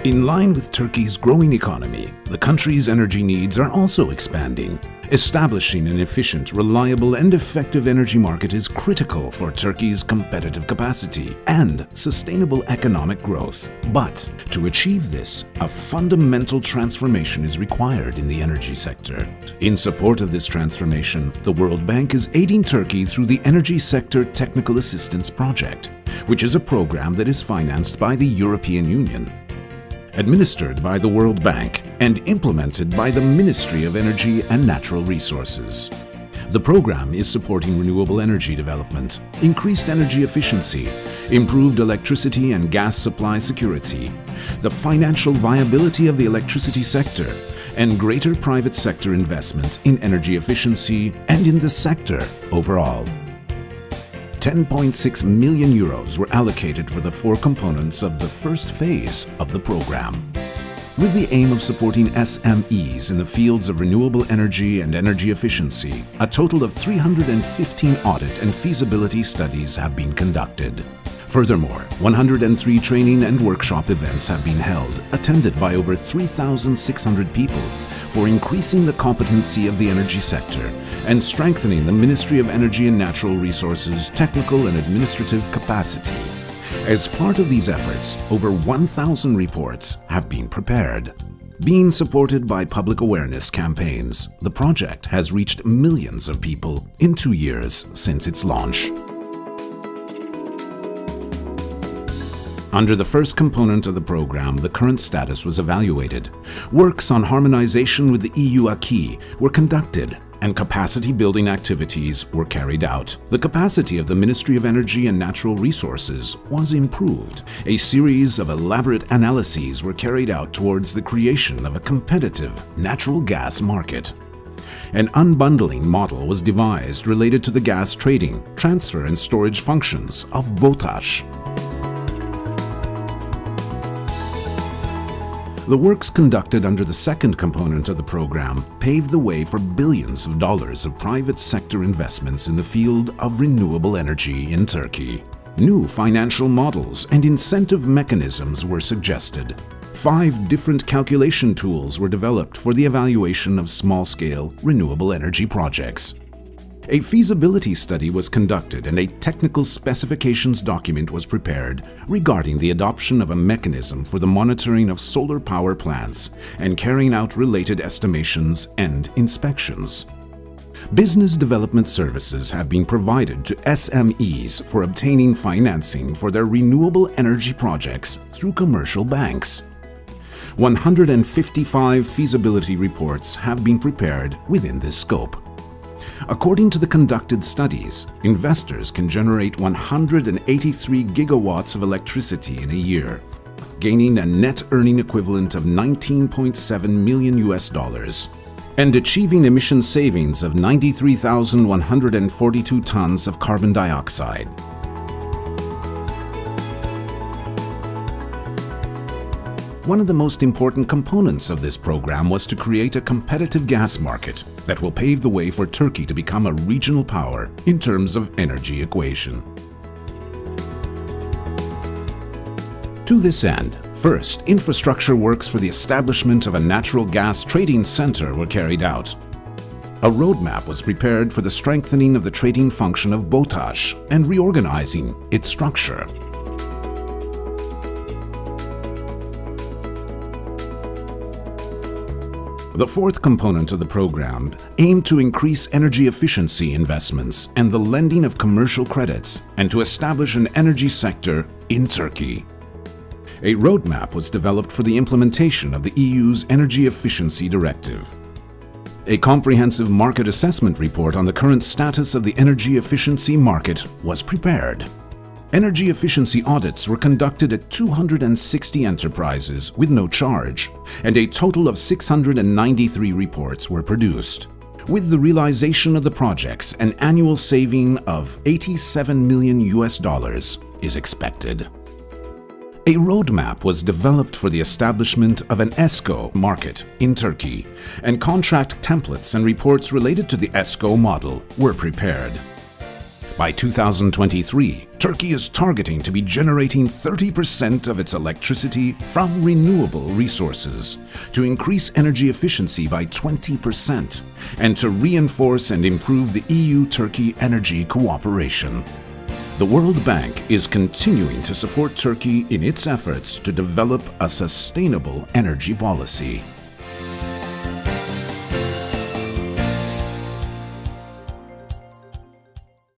In line with Turkey's growing economy, the country's energy needs are also expanding. Establishing an efficient, reliable and effective energy market is critical for Turkey's competitive capacity and sustainable economic growth. But to achieve this, a fundamental transformation is required in the energy sector. In support of this transformation, the World Bank is aiding Turkey through the Energy Sector Technical Assistance Project, which is a program that is financed by the European Union, administered by the World Bank and implemented by the Ministry of Energy and Natural Resources. The program is supporting renewable energy development, increased energy efficiency, improved electricity and gas supply security, the financial viability of the electricity sector, and greater private sector investment in energy efficiency and in the sector overall. 10.6 million euros were allocated for the four components of the first phase of the program, with the aim of supporting SMEs in the fields of renewable energy and energy efficiency. A total of 315 audit and feasibility studies have been conducted. Furthermore, 103 training and workshop events have been held, attended by over 3,600 people, for increasing the competency of the energy sector and strengthening the Ministry of Energy and Natural Resources' technical and administrative capacity. As part of these efforts, over 1,000 reports have been prepared. Being supported by public awareness campaigns, the project has reached millions of people in 2 years since its launch. Under the first component of the program, the current status was evaluated. Works on harmonization with the EU acquis were conducted and capacity-building activities were carried out. The capacity of the Ministry of Energy and Natural Resources was improved. A series of elaborate analyses were carried out towards the creation of a competitive natural gas market. An unbundling model was devised related to the gas trading, transfer and storage functions of BOTAŞ. The works conducted under the second component of the program paved the way for billions of dollars of private sector investments in the field of renewable energy in Turkey. New financial models and incentive mechanisms were suggested. 5 different calculation tools were developed for the evaluation of small-scale renewable energy projects. A feasibility study was conducted and a technical specifications document was prepared regarding the adoption of a mechanism for the monitoring of solar power plants and carrying out related estimations and inspections. Business development services have been provided to SMEs for obtaining financing for their renewable energy projects through commercial banks. 155 feasibility reports have been prepared within this scope. According to the conducted studies, investors can generate 183 gigawatts of electricity in a year, gaining a net earning equivalent of $19.7 million and achieving emission savings of 93,142 tons of carbon dioxide. One of the most important components of this program was to create a competitive gas market that will pave the way for Turkey to become a regional power in terms of energy equation. To this end, first, infrastructure works for the establishment of a natural gas trading center were carried out. A roadmap was prepared for the strengthening of the trading function of BOTAŞ and reorganizing its structure. The fourth component of the program aimed to increase energy efficiency investments and the lending of commercial credits and to establish an energy sector in Turkey. A roadmap was developed for the implementation of the EU's Energy Efficiency Directive. A comprehensive market assessment report on the current status of the energy efficiency market was prepared. Energy efficiency audits were conducted at 260 enterprises with no charge, and a total of 693 reports were produced. With the realization of the projects, an annual saving of $87 million is expected. A roadmap was developed for the establishment of an ESCO market in Turkey, and contract templates and reports related to the ESCO model were prepared. By 2023, Turkey is targeting to be generating 30% of its electricity from renewable resources, to increase energy efficiency by 20%, and to reinforce and improve the EU-Turkey energy cooperation. The World Bank is continuing to support Turkey in its efforts to develop a sustainable energy policy.